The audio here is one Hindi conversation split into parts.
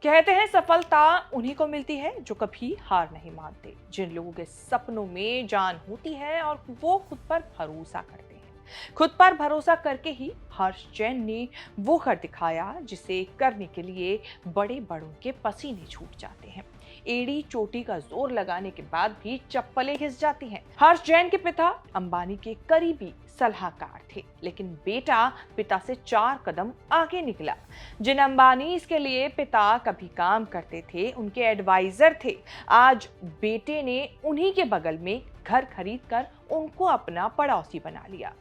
कहते हैं सफलता उन्हीं को मिलती है जो कभी हार नहीं मानते, जिन लोगों के सपनों में जान होती है और वो खुद पर भरोसा करते हैं। खुद पर भरोसा करके ही हर्ष जैन ने वो कर दिखाया जिसे करने के लिए बड़े बड़ों के पसीने छूट जाते हैं। एड़ी चोटी का जोर लगाने के बाद भी चप्पलें घिस जाती हैं। हर्ष जैन के पिता अंबानी के करीबी सलाहकार थे, लेकिन बेटा पिता से 4 कदम आगे निकला। जिन अंबानी इसके लिए पिता कभी काम करते थे, उनके एडवाइजर थे, आज बेटे ने उन्हीं के बगल में घर खरीद कर उनको अपना पड़ोसी बना लिया।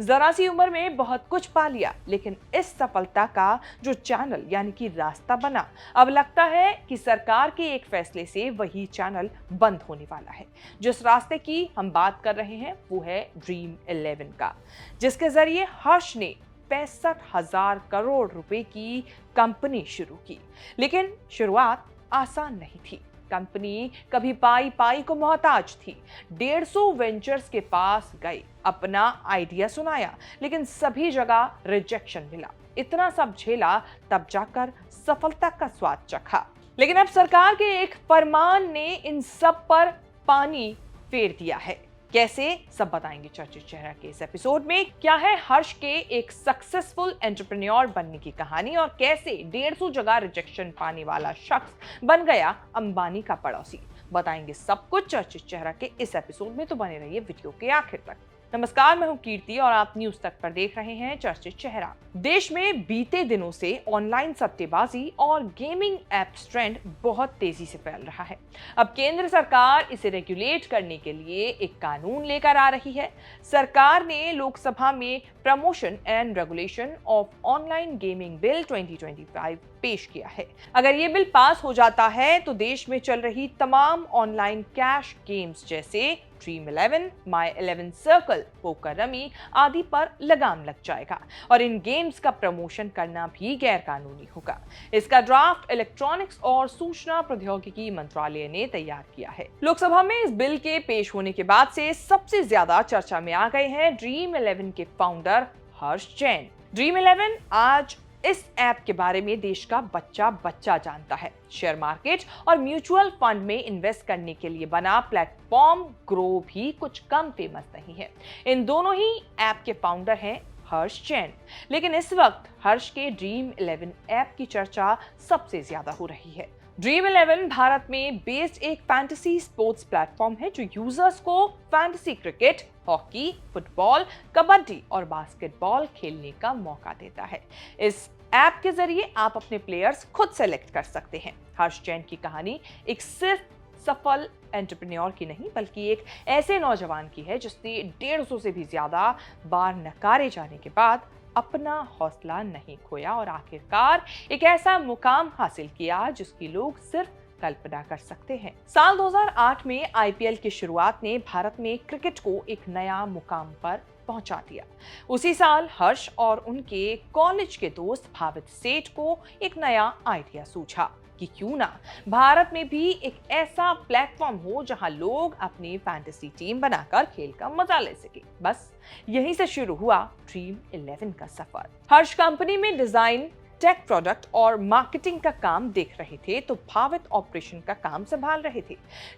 जरा सी उम्र में बहुत कुछ पा लिया, लेकिन इस सफलता का जो चैनल यानी कि रास्ता बना, अब लगता है कि सरकार के एक फैसले से वही चैनल बंद होने वाला है। जिस रास्ते की हम बात कर रहे हैं वो है ड्रीम 11 का, जिसके जरिए हर्ष ने 65,000 करोड़ रुपए की कंपनी शुरू की। लेकिन शुरुआत आसान नहीं थी। कंपनी कभी पाई पाई को मोहताज थी। 150 वेंचर्स के पास गए, अपना आइडिया सुनाया, लेकिन सभी जगह रिजेक्शन मिला। इतना सब झेला, तब जाकर सफलता का स्वाद चखा। लेकिन अब सरकार के एक फरमान ने इन सब पर पानी फेर दिया है। कैसे, सब बताएंगे चर्चित चेहरा के इस एपिसोड में। क्या है हर्ष के एक सक्सेसफुल एंटरप्रेन्योर बनने की कहानी और कैसे 150 जगह रिजेक्शन पाने वाला शख्स बन गया अंबानी का पड़ोसी। बताएंगे सब कुछ चर्चित चेहरा के इस एपिसोड में, तो बने रहिए वीडियो के आखिर तक। नमस्कार, मैं हूं कीर्ति और आप न्यूज तक पर देख रहे हैं चर्चित चेहरा। देश में बीते दिनों से ऑनलाइन सट्टेबाजी और गेमिंग एप्स ट्रेंड बहुत तेजी से फैल रहा है। अब केंद्र सरकार इसे रेगुलेट करने के लिए एक कानून लेकर आ रही है। सरकार ने लोकसभा में promotion and regulation of online gaming bill 2025 पेश किया है। अगर ये बिल पास हो जाता है तो देश में चल रही तमाम ऑनलाइन कैश गेम्स जैसे ड्रीम 11, माई 11 सर्कल, पोकर रमी आदि पर लगाम लग जाएगा और इन गेम्स का प्रमोशन करना भी गैर कानूनी होगा। इसका ड्राफ्ट इलेक्ट्रॉनिक्स और सूचना प्रौद्योगिकी मंत्रालय ने तैयार किया है। लोकसभा में इस बिल के पेश होने के बाद से सबसे ज्यादा चर्चा में आ गए हैं ड्रीम 11 के फाउंडर हर्ष जैन। ड्रीम 11 आज इस ऐप के बारे में देश का बच्चा बच्चा जानता है। शेयर मार्केट और म्यूचुअल फंड में इन्वेस्ट करने के लिए बना प्लेटफॉर्म ग्रो भी कुछ कम फेमस नहीं है। इन दोनों ही ऐप के फाउंडर हैं हर्ष जैन। लेकिन इस वक्त हर्ष के ड्रीम 11 ऐप की चर्चा सबसे ज्यादा हो रही है। ड्रीम 11 भारत में बेस्ड एक फैंटेसी स्पोर्ट्स प्लेटफॉर्म है जो यूजर्स को fantasy cricket, hockey, football, kabaddi और बास्केटबॉल खेलने का मौका देता है। इस ऐप के जरिए आप अपने प्लेयर्स खुद सेलेक्ट कर सकते हैं। हर्ष जैन की कहानी एक सिर्फ सफल एंटरप्रेन्योर की नहीं, बल्कि एक ऐसे नौजवान की है जिसने 150 से भी ज्यादा बार नकारे जाने के बाद अपना हौसला नहीं खोया और आखिरकार एक ऐसा मुकाम हासिल किया जिसकी लोग सिर्फ कल्पना कर सकते हैं। साल 2008 में आईपीएल की शुरुआत ने भारत में क्रिकेट को एक नया मुकाम पर पहुंचा दिया। उसी साल हर्ष और उनके कॉलेज के दोस्त भावित सेठ को एक नया आइडिया सूझा कि क्यों ना भारत में भी एक ऐसा प्लेटफॉर्म हो जहां लोग अपनी फैंटेसी टीम बनाकर खेल का मजा ले सके। बस यहीं से शुरू हुआ ड्रीम 11 का सफर। हर्ष कंपनी में डिजाइन, टेक प्रोडक्ट और मार्केटिंग का काम देख रहे थे तो भावित ऑपरेशन का काम संभाल रहे थे।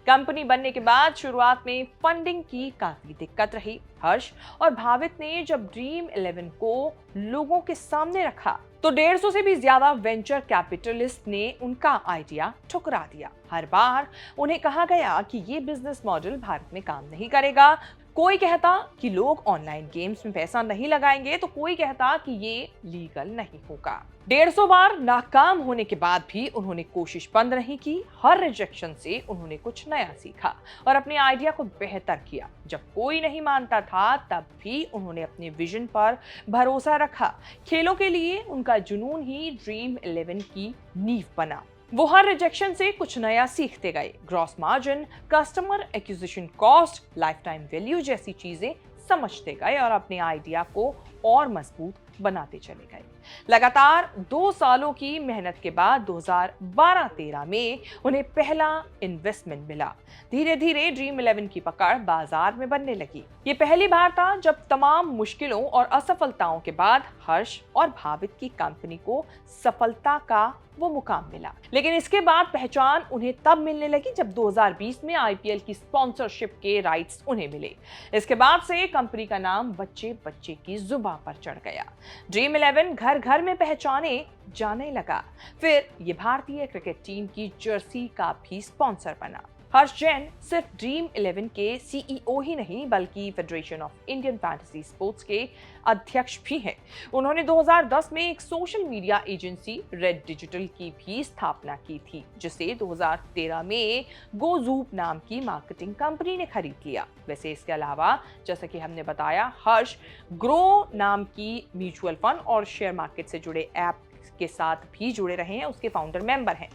कंपनी बनने के बाद शुरुआत में फंडिंग की काफी दिक्कत रही। हर्ष और भावित ने जब ड्रीम 11 को लोगों के सामने रखा तो 150 से भी ज्यादा वेंचर कैपिटलिस्ट ने उनका आइडिया ठुकरा दिया। हर बार उन्हें कहा गया कि ये बिजनेस मॉडल भारत में काम नहीं करेगा। कोई कहता कि लोग ऑनलाइन गेम्स में पैसा नहीं लगाएंगे, तो कोई कहता कि ये लीगल नहीं होगा। 150 बार नाकाम होने के बाद भी उन्होंने कोशिश बंद नहीं की। हर रिजेक्शन से उन्होंने कुछ नया सीखा और अपने आइडिया को बेहतर किया। जब कोई नहीं मानता था तब भी उन्होंने अपने विजन पर भरोसा रखा। खेलों के लिए उनका जुनून ही ड्रीम 11 की नींव बना। वो हर रिजेक्शन से कुछ नया सीखते गए। Gross margin, customer acquisition cost, life time value जैसी चीजें समझते गए और अपने आइडिया को और मजबूत बनाते चले गए। लगातार 2 सालों की मेहनत के बाद 2012-13 में उन्हें पहला इन्वेस्टमेंट मिला। धीरे धीरे ड्रीम 11 की पकड़ बाजार में बनने लगी। ये पहली बार था जब तमाम मुश्किलों और असफलताओं के बाद हर्ष और भावित की कंपनी को सफलता का वो मुकाम मिला। लेकिन इसके बाद पहचान उन्हें तब मिलने लगी जब 2020 में आईपीएल की स्पॉन्सरशिप के राइट्स उन्हें मिले। इसके बाद से कंपनी का नाम बच्चे बच्चे की जुबान पर चढ़ गया। ड्रीम 11 घर घर में पहचाने जाने लगा। फिर ये भारतीय क्रिकेट टीम की जर्सी का भी स्पॉन्सर बना। हर्ष जैन सिर्फ ड्रीम 11 के सीईओ ही नहीं बल्कि federation of Indian fantasy sports के अध्यक्ष भी हैं। उन्होंने 2010 में एक social media agency red digital की भी स्थापना की थी, जिसे 2013 में गोजूप नाम की मार्केटिंग कंपनी ने खरीद लिया। वैसे इसके अलावा जैसा कि हमने बताया, हर्ष ग्रो नाम की म्यूचुअल फंड और शेयर मार्केट से जुड़े ऐप के साथ भी जुड़े रहे हैं, उसके फाउंडर मेंबर हैं।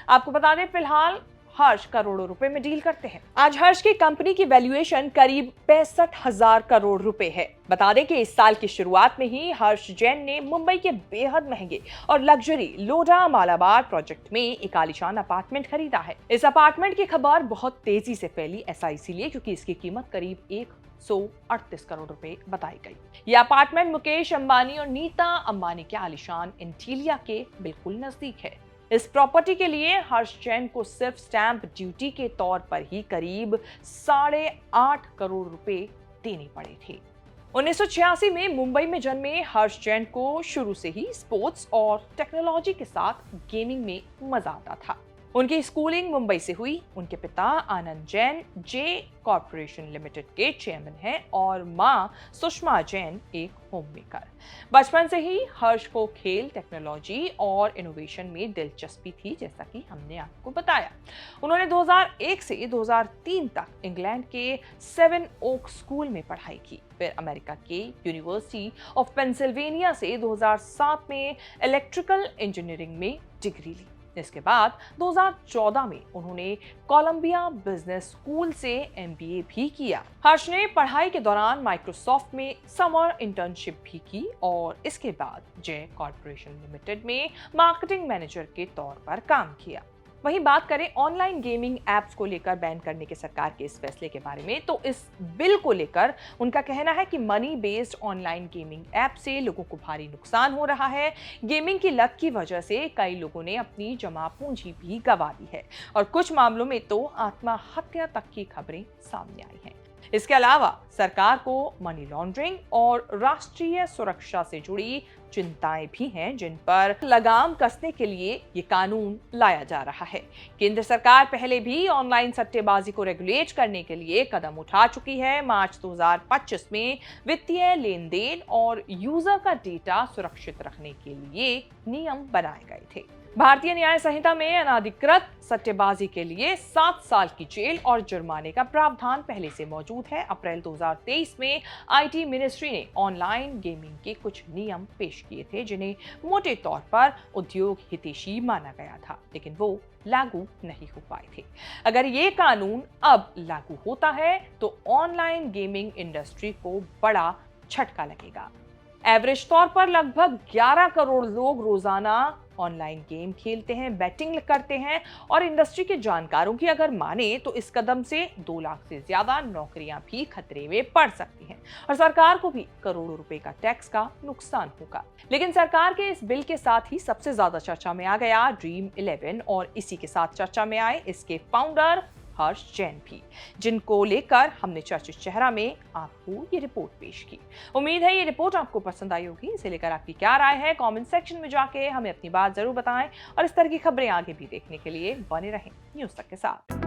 आपको बता दें, फिलहाल हर्ष करोड़ों रुपए में डील करते हैं। आज हर्ष की कंपनी की वैल्यूएशन करीब 65,000 करोड़ रुपए है। बता दें कि इस साल की शुरुआत में ही हर्ष जैन ने मुंबई के बेहद महंगे और लग्जरी लोढा मालाबार प्रोजेक्ट में एक आलीशान अपार्टमेंट खरीदा है। इस अपार्टमेंट की खबर बहुत तेजी से फैली, ऐसा इसीलिए क्योंकि इसकी कीमत करीब 138 करोड़ रुपए बताई गई। यह अपार्टमेंट मुकेश अंबानी और नीता अंबानी के आलीशान इंटीलिया के बिल्कुल नजदीक है। इस प्रॉपर्टी के लिए हर्ष जैन को सिर्फ स्टैंप ड्यूटी के तौर पर ही करीब 8.5 करोड़ रुपए देने पड़े थे। 1986 में मुंबई में जन्मे हर्ष जैन को शुरू से ही स्पोर्ट्स और टेक्नोलॉजी के साथ गेमिंग में मजा आता था। उनकी स्कूलिंग मुंबई से हुई। उनके पिता आनंद जैन जे कॉर्पोरेशन लिमिटेड के चेयरमैन हैं और मां सुषमा जैन एक होममेकर। बचपन से ही हर्ष को खेल, टेक्नोलॉजी और इनोवेशन में दिलचस्पी थी, जैसा कि हमने आपको बताया। उन्होंने 2001 से 2003 तक इंग्लैंड के सेवन ओक स्कूल में पढ़ाई की। फिर अमेरिका के यूनिवर्सिटी ऑफ पेंसिल्वेनिया से 2007 में इलेक्ट्रिकल इंजीनियरिंग में डिग्री ली। इसके बाद 2014 में उन्होंने कोलंबिया बिजनेस स्कूल से एमबीए भी किया। हर्ष ने पढ़ाई के दौरान माइक्रोसॉफ्ट में समर इंटर्नशिप भी की और इसके बाद जे कॉर्पोरेशन लिमिटेड में मार्केटिंग मैनेजर के तौर पर काम किया। वहीं बात करें ऑनलाइन गेमिंग ऐप्स को लेकर बैन करने के सरकार के इस फैसले के बारे में, तो इस बिल को लेकर उनका कहना है कि money based online gaming app से लोगों को भारी नुकसान हो रहा है। गेमिंग की लत की वजह से कई लोगों ने अपनी जमा पूंजी भी गंवा दी है और कुछ मामलों में तो आत्महत्या तक की खबरें सामने आई हैं। इसके अलावा सरकार को मनी लॉन्ड्रिंग और राष्ट्रीय सुरक्षा से जुड़ी चिंताएं भी हैं, जिन पर लगाम कसने के लिए ये कानून लाया जा रहा है। केंद्र सरकार पहले भी ऑनलाइन सट्टेबाजी को रेगुलेट करने के लिए कदम उठा चुकी है। मार्च 2025 में वित्तीय लेन देन और यूजर का डेटा सुरक्षित रखने के लिए नियम बनाए गए थे। भारतीय न्याय संहिता में अनाधिकृत सट्टेबाजी के लिए 7 साल की जेल और जुर्माने का प्रावधान पहले से मौजूद है। अप्रैल 2023 में आईटी मिनिस्ट्री ने ऑनलाइन गेमिंग के कुछ नियम पेश किए थे, जिन्हें मोटे तौर पर उद्योग हितैषी माना गया था, लेकिन वो लागू नहीं हो पाए थे। अगर ये कानून अब लागू होता है तो ऑनलाइन गेमिंग इंडस्ट्री को बड़ा झटका लगेगा। एवरेज तौर पर लगभग 11 करोड़ लोग रोजाना ऑनलाइन गेम खेलते हैं, बैटिंग करते हैं और इंडस्ट्री के जानकारों की अगर माने तो इस कदम से 2 लाख से ज्यादा नौकरियां भी खतरे में पड़ सकती हैं और सरकार को भी करोड़ों रुपए का टैक्स का नुकसान होगा। लेकिन सरकार के इस बिल के साथ ही सबसे ज्यादा चर्चा में आ गया ड्रीम 11 और इसी के साथ चर्चा में आए इसके फाउंडर हर्ष जैन भी, जिनको लेकर हमने चर्चित चेहरा में आपको ये रिपोर्ट पेश की। उम्मीद है ये रिपोर्ट आपको पसंद आई होगी। इसे लेकर आपकी क्या राय है, कमेंट सेक्शन में जाके हमें अपनी बात जरूर बताएं और इस तरह की खबरें आगे भी देखने के लिए बने रहें न्यूज़ तक के साथ।